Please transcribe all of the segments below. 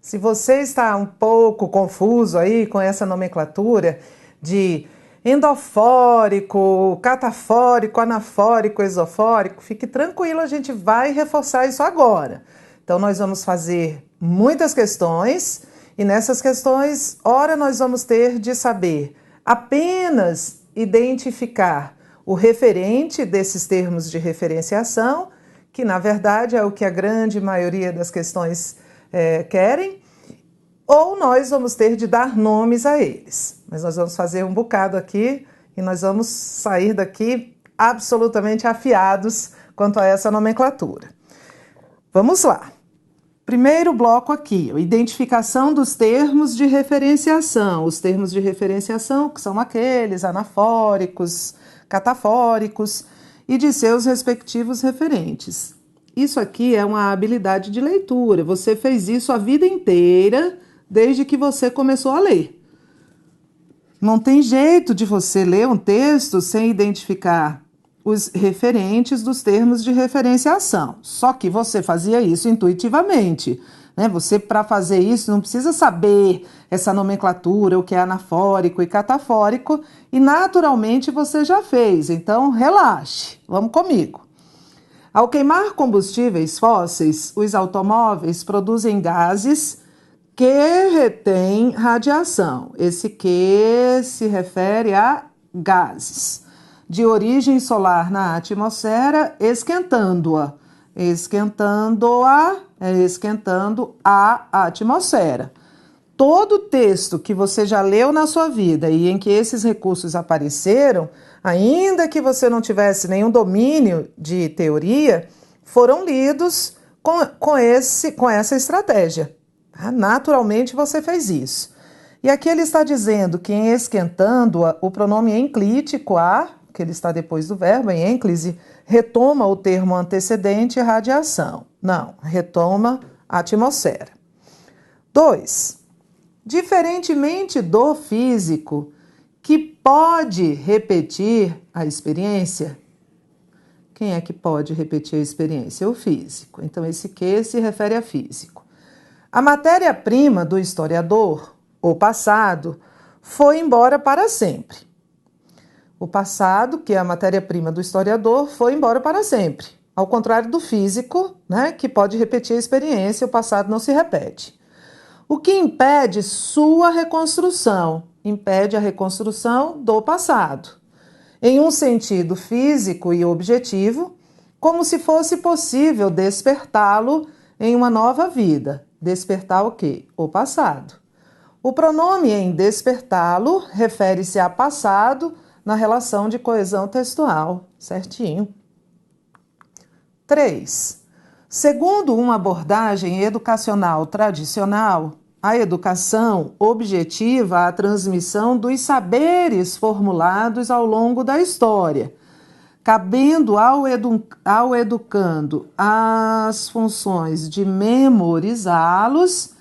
Se você está um pouco confuso aí com essa nomenclatura de endofórico, catafórico, anafórico, exofórico, fique tranquilo, a gente vai reforçar isso agora. Então, nós vamos fazer muitas questões e nessas questões, ora, nós vamos ter de saber apenas identificar o referente desses termos de referenciação, que na verdade é o que a grande maioria das questões querem, ou nós vamos ter de dar nomes a eles. Mas nós vamos fazer um bocado aqui e nós vamos sair daqui absolutamente afiados quanto a essa nomenclatura. Vamos lá. Primeiro bloco aqui, identificação dos termos de referenciação. Os termos de referenciação que são aqueles anafóricos, catafóricos e de seus respectivos referentes. Isso aqui é uma habilidade de leitura. Você fez isso a vida inteira, desde que você começou a ler. Não tem jeito de você ler um texto sem identificar os referentes dos termos de referenciação. Só que você fazia isso intuitivamente, né? Você, para fazer isso, não precisa saber essa nomenclatura, o que é anafórico e catafórico, e naturalmente você já fez. Então, relaxe. Vamos comigo. Ao queimar combustíveis fósseis, os automóveis produzem gases que retêm radiação. Esse que se refere a gases de origem solar na atmosfera, esquentando a atmosfera. Todo texto que você já leu na sua vida e em que esses recursos apareceram, ainda que você não tivesse nenhum domínio de teoria, foram lidos com essa estratégia. Naturalmente você fez isso. E aqui ele está dizendo que em esquentando-a, o pronome enclítico a, que ele está depois do verbo, em ênclise, retoma o termo antecedente radiação. Não, retoma a atmosfera. 2. Diferentemente do físico, que pode repetir a experiência, quem é que pode repetir a experiência? O físico. Então, esse que se refere a físico. A matéria-prima do historiador, o passado, foi embora para sempre. O passado, que é a matéria-prima do historiador, foi embora para sempre. Ao contrário do físico, né, que pode repetir a experiência, o passado não se repete. O que impede sua reconstrução? Impede a reconstrução do passado. Em um sentido físico e objetivo, como se fosse possível despertá-lo em uma nova vida. Despertar o quê? O passado. O pronome em despertá-lo refere-se a passado na relação de coesão textual, certinho. 3. Segundo uma abordagem educacional tradicional, a educação objetiva a transmissão dos saberes formulados ao longo da história, cabendo ao educando as funções de memorizá-los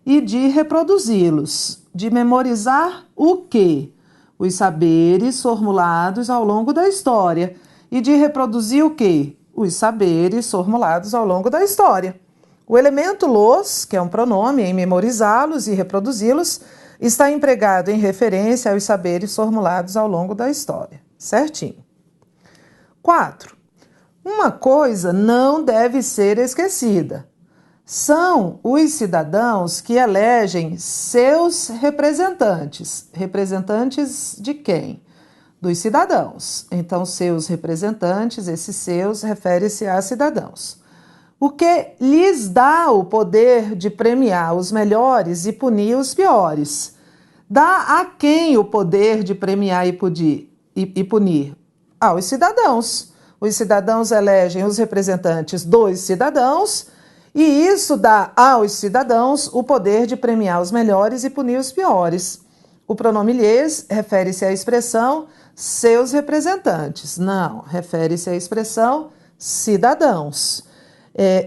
e de reproduzi-los. De memorizar o quê? Os saberes formulados ao longo da história. E de reproduzir o quê? Os saberes formulados ao longo da história. O elemento los, que é um pronome em memorizá-los e reproduzi-los, está empregado em referência aos saberes formulados ao longo da história. Certinho. 4. Uma coisa não deve ser esquecida. São os cidadãos que elegem seus representantes. Representantes de quem? Dos cidadãos. Então, seus representantes, esses seus, refere-se a cidadãos. O que lhes dá o poder de premiar os melhores e punir os piores. Dá a quem o poder de premiar e punir? Aos cidadãos. Os cidadãos elegem os representantes dos cidadãos e isso dá aos cidadãos o poder de premiar os melhores e punir os piores. O pronome lhes refere-se à expressão seus representantes. Não, refere-se à expressão cidadãos.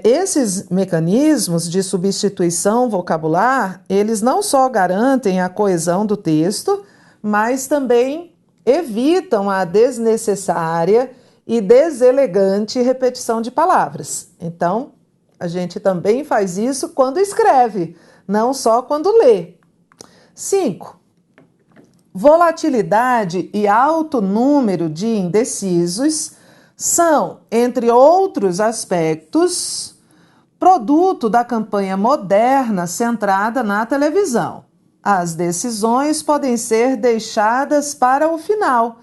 Esses mecanismos de substituição vocabular, eles não só garantem a coesão do texto, mas também evitam a desnecessária e deselegante repetição de palavras. Então, a gente também faz isso quando escreve. não só quando lê. 5. Volatilidade e alto número de indecisos são, entre outros aspectos, produto da campanha moderna centrada na televisão. As decisões podem ser deixadas para o final,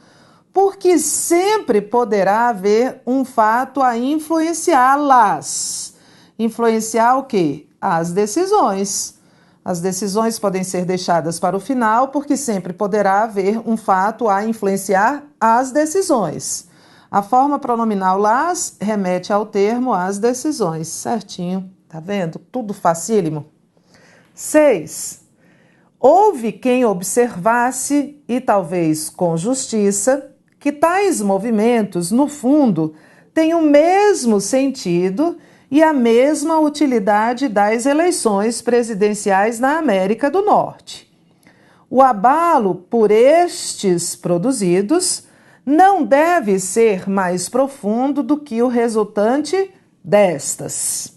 porque sempre poderá haver um fato a influenciá-las. Influenciar o quê? As decisões. As decisões podem ser deixadas para o final, porque sempre poderá haver um fato a influenciar as decisões. A forma pronominal las remete ao termo as decisões. Certinho, tá vendo? Tudo facílimo. 6. Houve quem observasse, e talvez com justiça, que tais movimentos, no fundo, têm o mesmo sentido e a mesma utilidade das eleições presidenciais na América do Norte. O abalo por estes produzidos não deve ser mais profundo do que o resultante destas.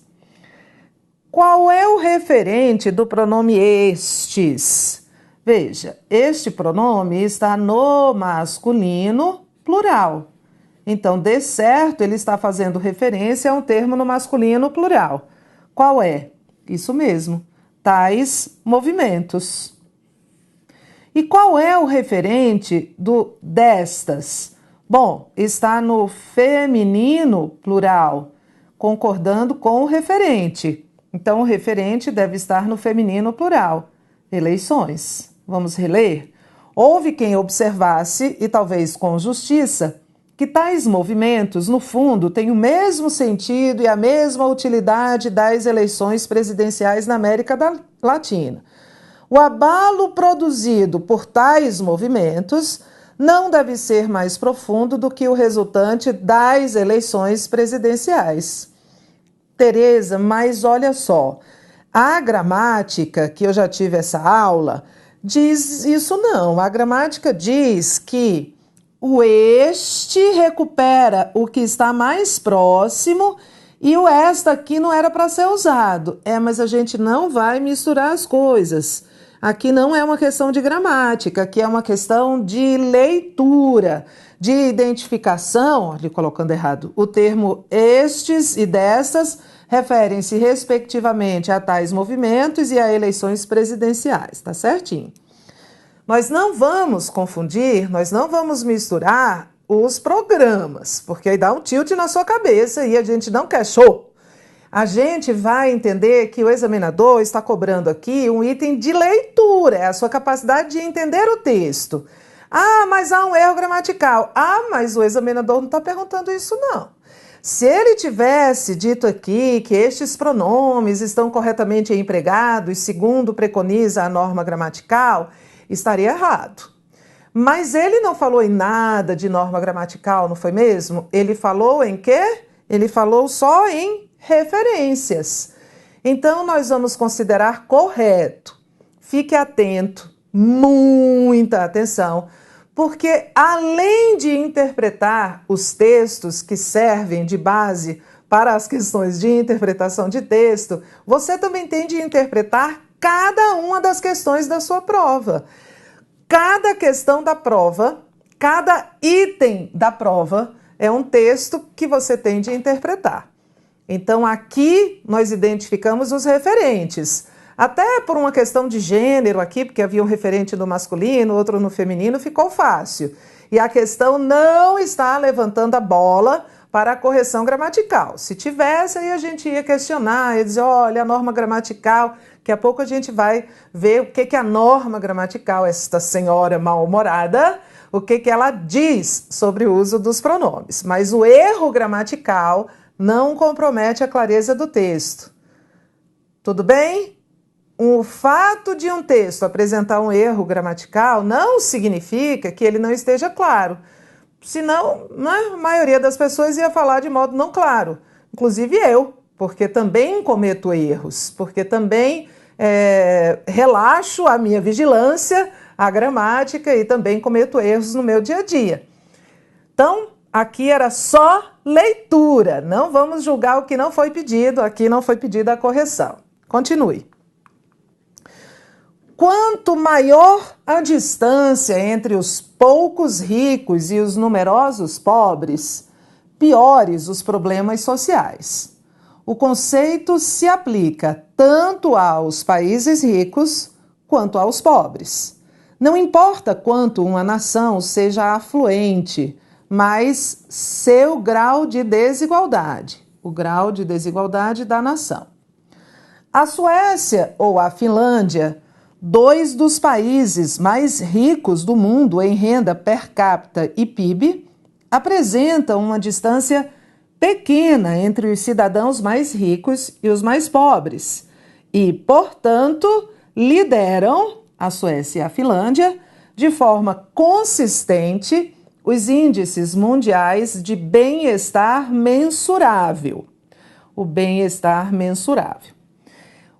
Qual é o referente do pronome estes? Veja, este pronome está no masculino plural. Então, de certo, ele está fazendo referência a um termo no masculino plural. Qual é? Isso mesmo, tais movimentos. E qual é o referente do destas? Bom, está no feminino plural, concordando com o referente. Então, o referente deve estar no feminino plural. Eleições. Vamos reler? Houve quem observasse, e talvez com justiça, que tais movimentos, no fundo, têm o mesmo sentido e a mesma utilidade das eleições presidenciais na América Latina. O abalo produzido por tais movimentos não deve ser mais profundo do que o resultante das eleições presidenciais. Tereza, mas olha só, a gramática, que eu já tive essa aula, diz isso não. A gramática diz que o este recupera o que está mais próximo e o esta aqui não era para ser usado. Mas a gente não vai misturar as coisas. Aqui não é uma questão de gramática, aqui é uma questão de leitura, de identificação, olha, colocando errado, o termo estes e destas referem-se respectivamente a tais movimentos e a eleições presidenciais, tá certinho? Nós não vamos confundir, nós não vamos misturar os programas, porque aí dá um tilt na sua cabeça e a gente não quer show. A gente vai entender que o examinador está cobrando aqui um item de leitura, é a sua capacidade de entender o texto. Mas há um erro gramatical. Mas o examinador não está perguntando isso, não. Se ele tivesse dito aqui que estes pronomes estão corretamente empregados, segundo preconiza a norma gramatical, estaria errado. Mas ele não falou em nada de norma gramatical, não foi mesmo? Ele falou em quê? Ele falou só em referências. Então, nós vamos considerar correto. Fique atento, muita atenção, porque além de interpretar os textos que servem de base para as questões de interpretação de texto, você também tem de interpretar cada uma das questões da sua prova. Cada questão da prova, cada item da prova é um texto que você tem de interpretar. Então, aqui nós identificamos os referentes. Até por uma questão de gênero aqui, porque havia um referente no masculino, outro no feminino, ficou fácil. E a questão não está levantando a bola para a correção gramatical. Se tivesse, aí a gente ia questionar, ia dizer, olha, a norma gramatical, daqui a pouco a gente vai ver o que a norma gramatical, esta senhora mal-humorada, o que ela diz sobre o uso dos pronomes. Mas o erro gramatical não compromete a clareza do texto. Tudo bem? O fato de um texto apresentar um erro gramatical não significa que ele não esteja claro. Senão, a maioria das pessoas ia falar de modo não claro. Inclusive eu, porque também cometo erros, porque também relaxo a minha vigilância, a gramática e também cometo erros no meu dia a dia. Então, aqui era só leitura, não vamos julgar o que não foi pedido, aqui não foi pedida a correção. Continue. quanto maior a distância entre os poucos ricos e os numerosos pobres, piores os problemas sociais. O conceito se aplica tanto aos países ricos quanto aos pobres. Não importa quanto uma nação seja afluente, mas seu grau de desigualdade, o grau de desigualdade da nação. A Suécia ou a Finlândia, dois dos países mais ricos do mundo em renda per capita e PIB, apresentam uma distância pequena entre os cidadãos mais ricos e os mais pobres e, portanto, lideram, a Suécia e a Finlândia, de forma consistente os índices mundiais de bem-estar mensurável. O bem-estar mensurável.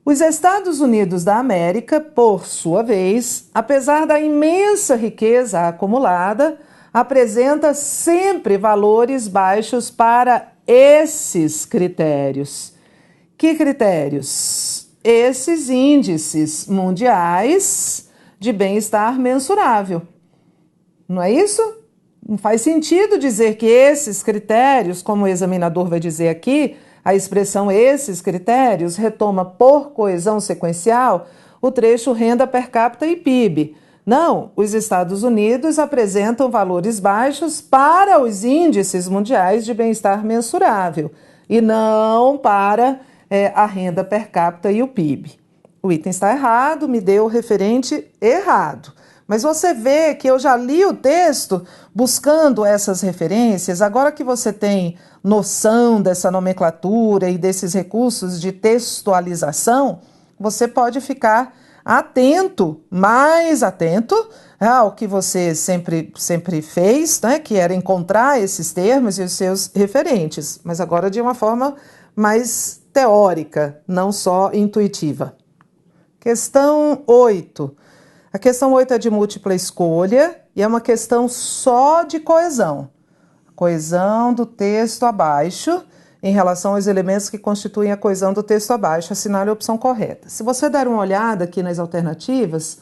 Os Estados Unidos da América, por sua vez, apesar da imensa riqueza acumulada, apresenta sempre valores baixos para esses critérios. Que critérios? Esses índices mundiais de bem-estar mensurável. Não é isso? Não faz sentido dizer que esses critérios, como o examinador vai dizer aqui, a expressão esses critérios retoma por coesão sequencial o trecho renda per capita e PIB. Não, os Estados Unidos apresentam valores baixos para os índices mundiais de bem-estar mensurável e não para a renda per capita e o PIB. O item está errado, me deu o referente errado. Mas você vê que eu já li o texto buscando essas referências. Agora que você tem noção dessa nomenclatura e desses recursos de textualização, você pode ficar atento, mais atento ao que você sempre fez, né, que era encontrar esses termos e os seus referentes, mas agora de uma forma mais teórica, não só intuitiva. Questão 8. A questão 8 é de múltipla escolha e é uma questão só de coesão. Coesão do texto abaixo em relação aos elementos que constituem a coesão do texto abaixo. Assinale a opção correta. Se você der uma olhada aqui nas alternativas,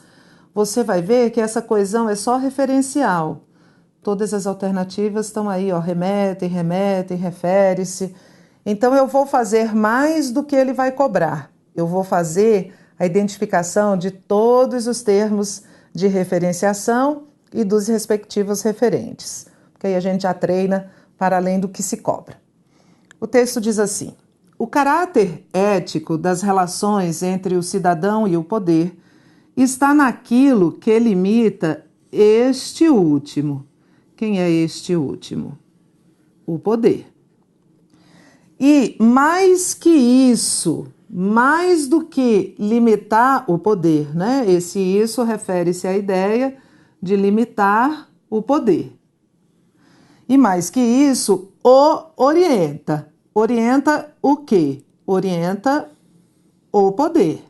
você vai ver que essa coesão é só referencial. Todas as alternativas estão aí, ó, remetem, refere-se. Então eu vou fazer mais do que ele vai cobrar. Eu vou fazer a identificação de todos os termos de referenciação e dos respectivos referentes, porque aí a gente já treina para além do que se cobra. O texto diz assim: o caráter ético das relações entre o cidadão e o poder está naquilo que limita este último. Quem é este último? O poder. E mais que isso, mais do que limitar o poder, né? Isso refere-se à ideia de limitar o poder. E mais que isso, o orienta. Orienta o quê? Orienta o poder.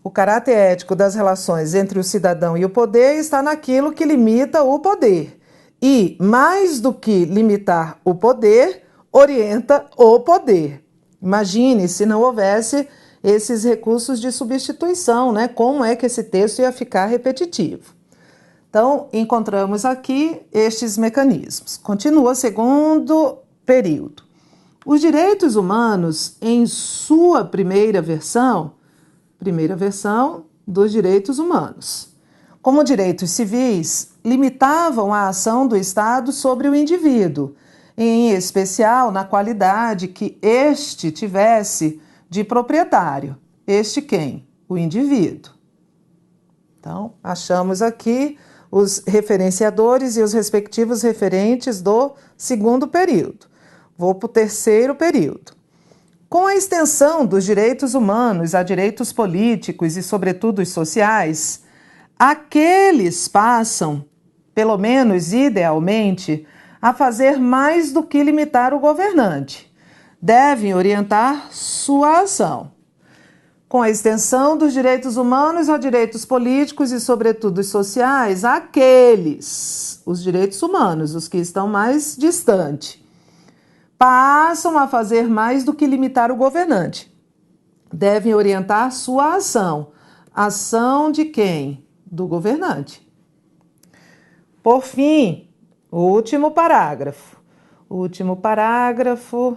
O caráter ético das relações entre o cidadão e o poder está naquilo que limita o poder. E, mais do que limitar o poder, orienta o poder. Imagine se não houvesse esses recursos de substituição, né? Como é que esse texto ia ficar repetitivo? Então, encontramos aqui estes mecanismos. Continua segundo período. Os direitos humanos, em sua primeira versão dos direitos humanos, como direitos civis, limitavam a ação do Estado sobre o indivíduo, em especial na qualidade que este tivesse de proprietário. Este quem? O indivíduo. Então, achamos aqui os referenciadores e os respectivos referentes do segundo período. Vou para o terceiro período. Com a extensão dos direitos humanos a direitos políticos e, sobretudo, os sociais, aqueles passam, pelo menos idealmente, a fazer mais do que limitar o governante. Devem orientar sua ação. Com a extensão dos direitos humanos a direitos políticos e, sobretudo, os sociais, aqueles, os direitos humanos, os que estão mais distantes, passam a fazer mais do que limitar o governante. Devem orientar sua ação. ação de quem? Do governante. Por fim, o último parágrafo. Último parágrafo.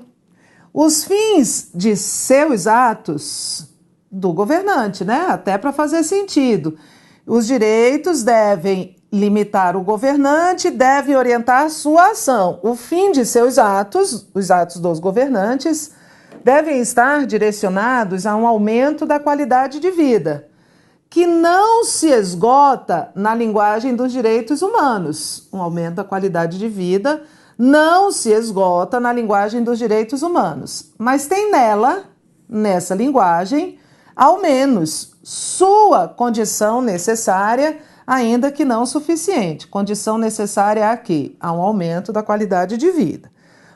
Os fins de seus atos do governante, né? Até para fazer sentido. Os direitos devem limitar o governante, devem orientar sua ação. O fim de seus atos, os atos dos governantes, devem estar direcionados a um aumento da qualidade de vida, que não se esgota na linguagem dos direitos humanos. Um aumento da qualidade de vida não se esgota na linguagem dos direitos humanos, mas tem nessa linguagem, ao menos sua condição necessária, ainda que não suficiente. Condição necessária a quê? A um aumento da qualidade de vida.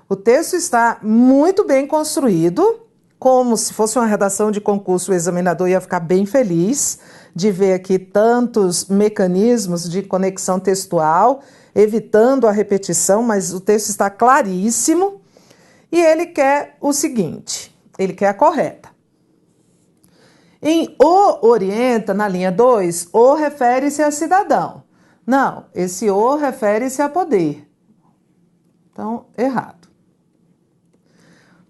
O texto está muito bem construído, como se fosse uma redação de concurso, o examinador ia ficar bem feliz de ver aqui tantos mecanismos de conexão textual, evitando a repetição, mas o texto está claríssimo. E ele quer o seguinte, ele quer a correta. Em o orienta, na linha 2, o refere-se a cidadão. Não, esse o refere-se a poder. Então, errado.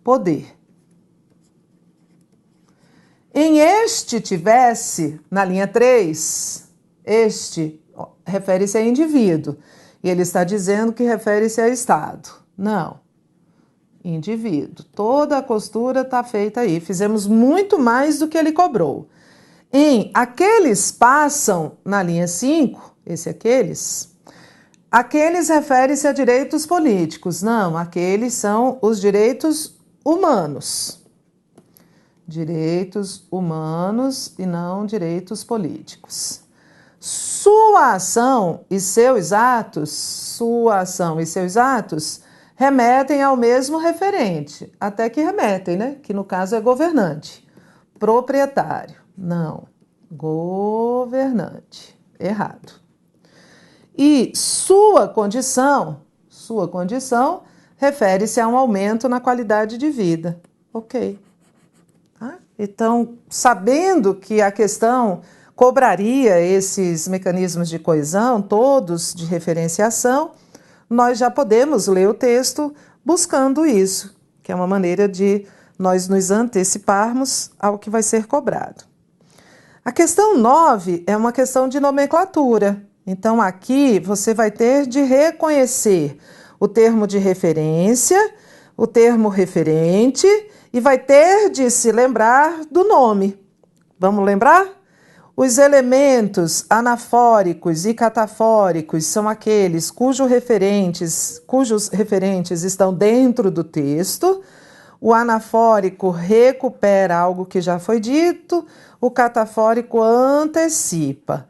Poder. Em este tivesse, na linha 3, este refere-se a indivíduo. E ele está dizendo que refere-se a Estado. Não. Indivíduo. Toda a costura está feita aí. Fizemos muito mais do que ele cobrou. Em aqueles passam, na linha 5, esse aqueles refere-se a direitos políticos. Não, aqueles são os direitos humanos. Direitos humanos e não direitos políticos. Sua ação e seus atos remetem ao mesmo referente, até que remetem, né? Que no caso é governante. Proprietário, não. Governante, errado. E sua condição refere-se a um aumento na qualidade de vida. Ok. Tá? Então, sabendo que a questão cobraria esses mecanismos de coesão, todos de referenciação, nós já podemos ler o texto buscando isso, que é uma maneira de nós nos anteciparmos ao que vai ser cobrado. A questão 9 é uma questão de nomenclatura. Então, aqui você vai ter de reconhecer o termo de referência, o termo referente e vai ter de se lembrar do nome. Vamos lembrar? Os elementos anafóricos e catafóricos são aqueles cujos referentes estão dentro do texto. O anafórico recupera algo que já foi dito, o catafórico antecipa.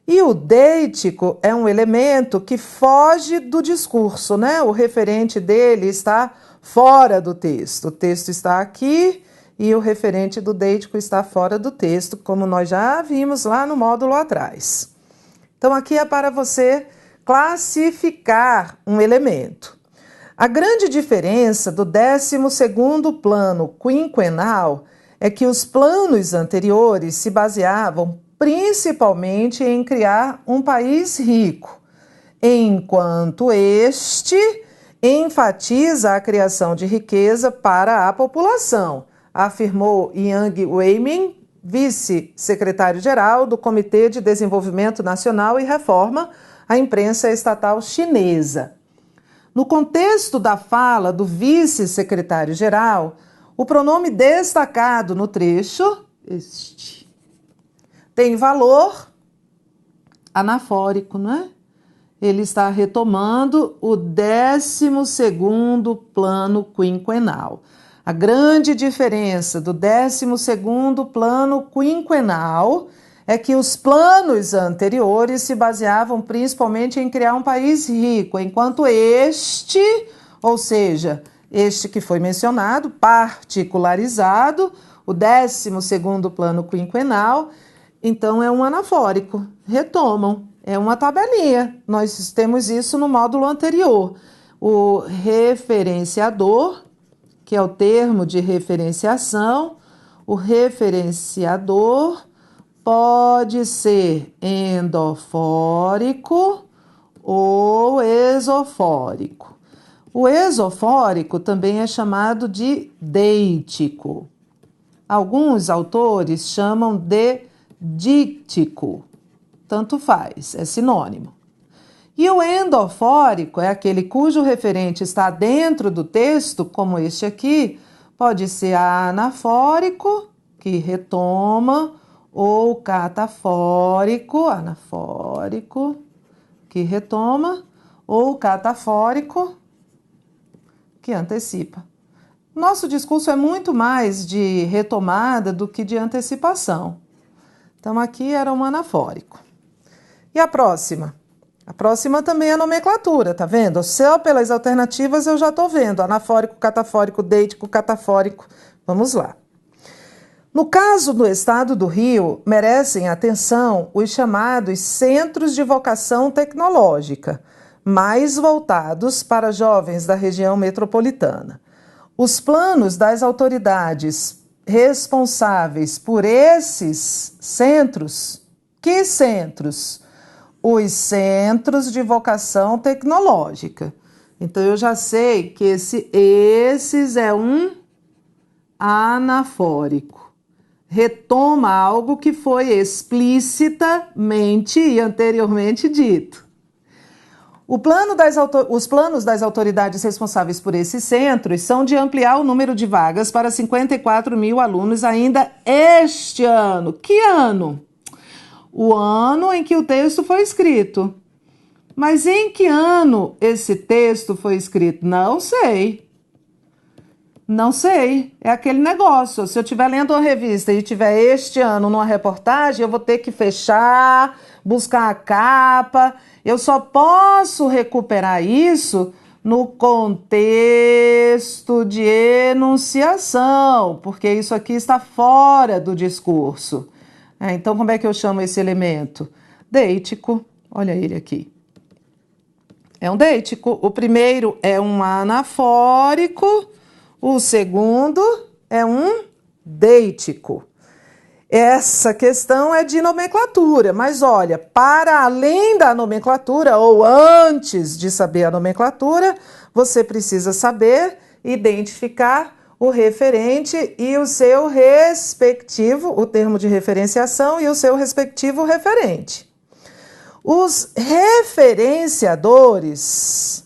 E o deítico é um elemento que foge do discurso, né? O referente dele está fora do texto. O texto está aqui e o referente do deítico está fora do texto, como nós já vimos lá no módulo atrás. Então, aqui é para você classificar um elemento. A grande diferença do 12º plano quinquenal é que os planos anteriores se baseavam principalmente em criar um país rico, enquanto este enfatiza a criação de riqueza para a população, afirmou Yang Weimin, vice-secretário-geral do Comitê de Desenvolvimento Nacional e Reforma, à imprensa estatal chinesa. No contexto da fala do vice-secretário-geral, o pronome destacado no trecho, este, tem valor anafórico, não é? Ele está retomando o 12º plano quinquenal. A grande diferença do 12º plano quinquenal é que os planos anteriores se baseavam principalmente em criar um país rico, enquanto este, ou seja, este que foi mencionado, particularizado, o 12º plano quinquenal, então é um anafórico, retomam, é uma tabelinha. Nós temos isso no módulo anterior. O referenciador, que é o termo de referenciação, o referenciador, pode ser endofórico ou esofórico. O esofórico também é chamado de deítico. Alguns autores chamam de dítico. Tanto faz, é sinônimo. E o endofórico é aquele cujo referente está dentro do texto, como este aqui, pode ser anafórico, que retoma, ou catafórico, anafórico, que retoma, ou catafórico, que antecipa. Nosso discurso é muito mais de retomada do que de antecipação. Então, aqui era um anafórico. E a próxima? A próxima também é nomenclatura, tá vendo? Só pelas alternativas eu já estou vendo. Anafórico, catafórico, deítico, catafórico. Vamos lá. No caso do estado do Rio, merecem atenção os chamados centros de vocação tecnológica, mais voltados para jovens da região metropolitana. Os planos das autoridades responsáveis por esses centros, que centros? Os centros de vocação tecnológica. Então, eu já sei que esses é um anafórico. Retoma algo que foi explicitamente e anteriormente dito. Os planos das autoridades responsáveis por esses centros são de ampliar o número de vagas para 54 mil alunos ainda este ano. Que ano? O ano em que o texto foi escrito. Mas em que ano esse texto foi escrito? Não sei. Não sei. É aquele negócio. Se eu estiver lendo uma revista e tiver este ano numa reportagem, eu vou ter que fechar, buscar a capa. Eu só posso recuperar isso no contexto de enunciação, porque isso aqui está fora do discurso. Então, como é que eu chamo esse elemento? Deítico. Olha ele aqui. É um deítico. O primeiro é um anafórico. O segundo é um deítico. Essa questão é de nomenclatura, mas olha, para além da nomenclatura, ou antes de saber a nomenclatura, você precisa saber identificar o referente e o seu respectivo, o termo de referenciação e o seu respectivo referente. Os referenciadores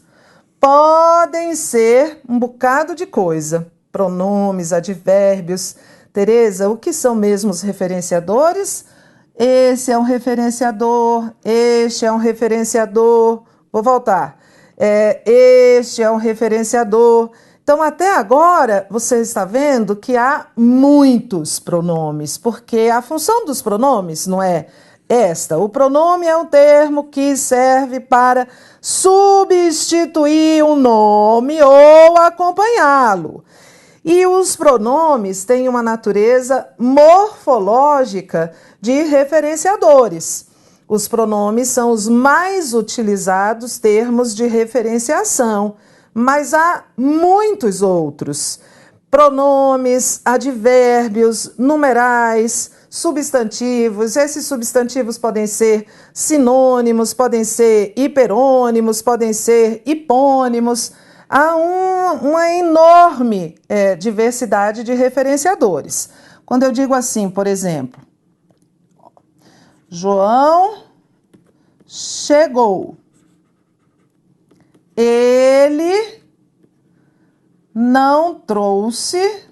podem ser um bocado de coisa, pronomes, advérbios. Tereza, o que são mesmo os referenciadores? Esse é um referenciador, este é um referenciador. Vou voltar. Este é um referenciador. Então, até agora, você está vendo que há muitos pronomes, porque a função dos pronomes não é esta. O pronome é um termo que serve para substituir um nome ou acompanhá-lo. E os pronomes têm uma natureza morfológica de referenciadores. Os pronomes são os mais utilizados termos de referenciação, mas há muitos outros. Pronomes, advérbios, numerais, substantivos. Esses substantivos podem ser sinônimos, podem ser hiperônimos, podem ser hipônimos. Há uma enorme diversidade de referenciadores. Quando eu digo assim, por exemplo, João chegou. Ele não trouxe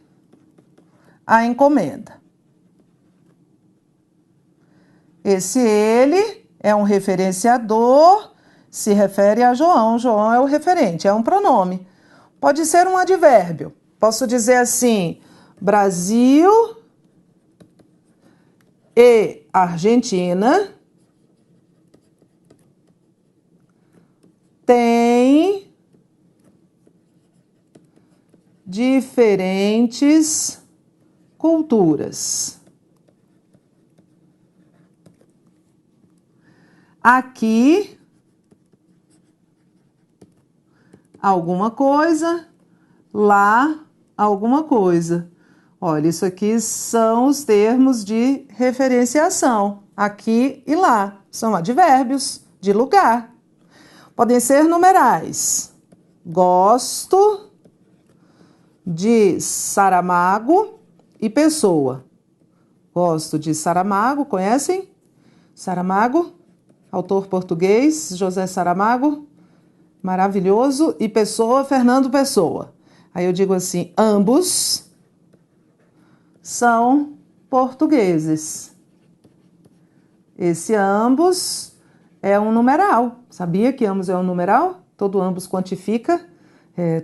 a encomenda. Esse ele é um referenciador, se refere a João. João é o referente, é um pronome. Pode ser um advérbio. Posso dizer assim, Brasil e Argentina têm diferentes culturas. Aqui, alguma coisa, lá, alguma coisa. Olha, isso aqui são os termos de referenciação. Aqui e lá. São advérbios de lugar. Podem ser numerais. Gosto de Saramago e pessoa. Gosto de Saramago, conhecem? Saramago, autor português, José Saramago, maravilhoso. E pessoa, Fernando Pessoa. Aí eu digo assim, ambos são portugueses. Esse ambos é um numeral. Sabia que ambos é um numeral? Todo ambos quantifica.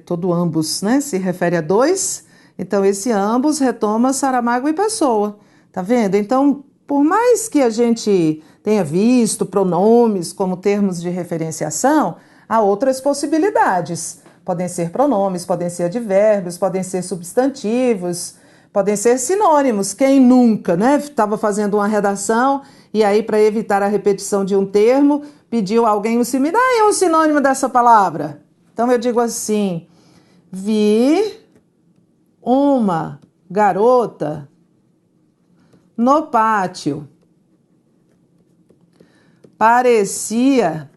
Todo ambos, né, se refere a dois. Então, esse ambos retoma Saramago e Pessoa. Tá vendo? Então, por mais que a gente tenha visto pronomes como termos de referenciação, há outras possibilidades. Podem ser pronomes, podem ser advérbios, podem ser substantivos, podem ser sinônimos. Quem nunca, né, estava fazendo uma redação e aí, para evitar a repetição de um termo, pediu a alguém me dá aí um sinônimo dessa palavra. Então, eu digo assim, vi uma garota no pátio. Parecia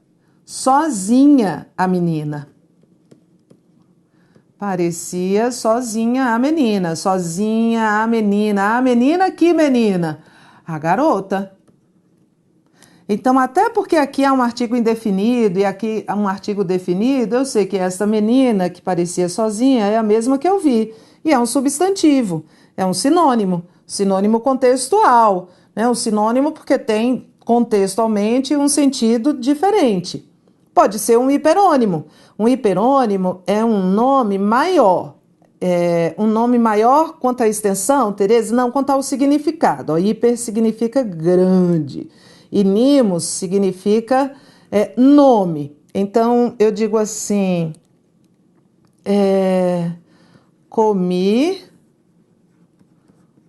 sozinha a menina. Parecia sozinha a menina. Sozinha a menina. A menina, que menina? A garota. Então, até porque aqui há um artigo indefinido e aqui há um artigo definido, eu sei que essa menina que parecia sozinha é a mesma que eu vi. E é um substantivo, é um sinônimo, sinônimo contextual, né? Um sinônimo porque tem contextualmente um sentido diferente. Pode ser um hiperônimo. Um hiperônimo é um nome maior. Um nome maior quanto à extensão, Tereza? Não, quanto ao significado. Hiper significa grande. E nimos significa nome. Então, eu digo assim, comi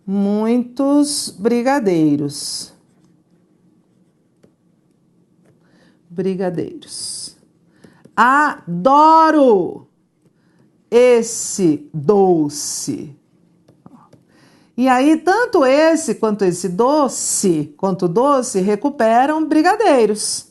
muitos brigadeiros. Brigadeiros. Adoro esse doce. E aí, tanto esse quanto esse doce, quanto doce, recuperam brigadeiros.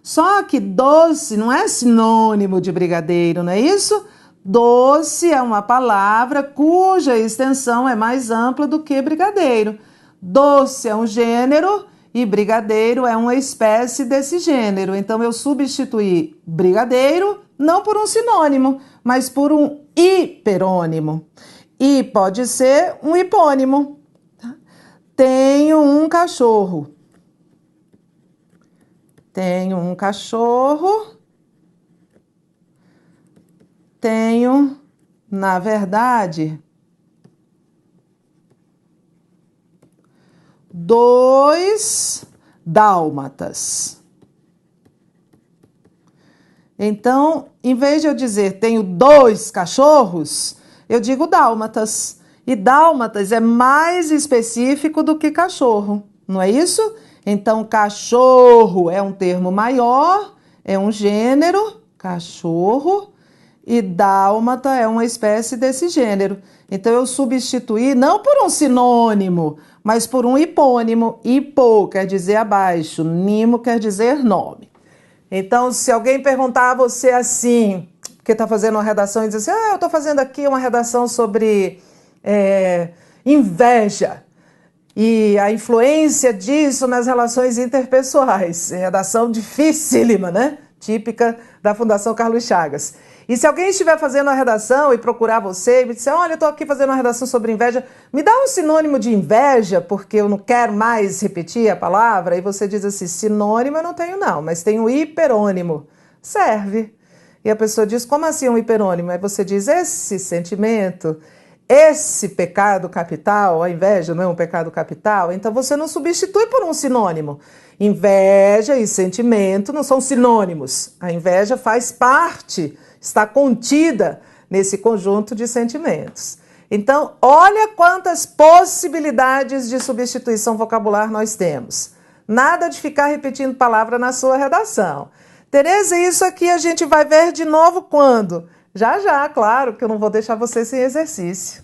Só que doce não é sinônimo de brigadeiro, não é isso? Doce é uma palavra cuja extensão é mais ampla do que brigadeiro. Doce é um gênero e brigadeiro é uma espécie desse gênero. Então, eu substituí brigadeiro não por um sinônimo, mas por um hiperônimo. E pode ser um hipônimo. Tenho um cachorro. Tenho um cachorro. Tenho, na verdade, 2 dálmatas. Então, em vez de eu dizer tenho 2 cachorros, eu digo dálmatas. E dálmatas é mais específico do que cachorro, não é isso? Então, cachorro é um termo maior, é um gênero, cachorro, e dálmata é uma espécie desse gênero. Então, eu substituí não por um sinônimo, mas por um hipônimo. Hipo quer dizer abaixo, nimo quer dizer nome. Então, se alguém perguntar a você assim, que está fazendo uma redação e diz assim, eu estou fazendo aqui uma redação sobre inveja e a influência disso nas relações interpessoais. Redação dificílima, né? Típica da Fundação Carlos Chagas. E se alguém estiver fazendo uma redação e procurar você e me disser, olha, eu estou aqui fazendo uma redação sobre inveja, me dá um sinônimo de inveja, porque eu não quero mais repetir a palavra, e você diz assim, sinônimo eu não tenho não, mas tenho hiperônimo. Serve. E a pessoa diz, como assim um hiperônimo? Aí você diz, esse sentimento, esse pecado capital, a inveja não é um pecado capital, então você não substitui por um sinônimo. Inveja e sentimento não são sinônimos. A inveja faz parte, está contida nesse conjunto de sentimentos. Então, olha quantas possibilidades de substituição vocabular nós temos. Nada de ficar repetindo palavra na sua redação. Tereza, isso aqui a gente vai ver de novo quando? Já, claro, que eu não vou deixar você sem exercício.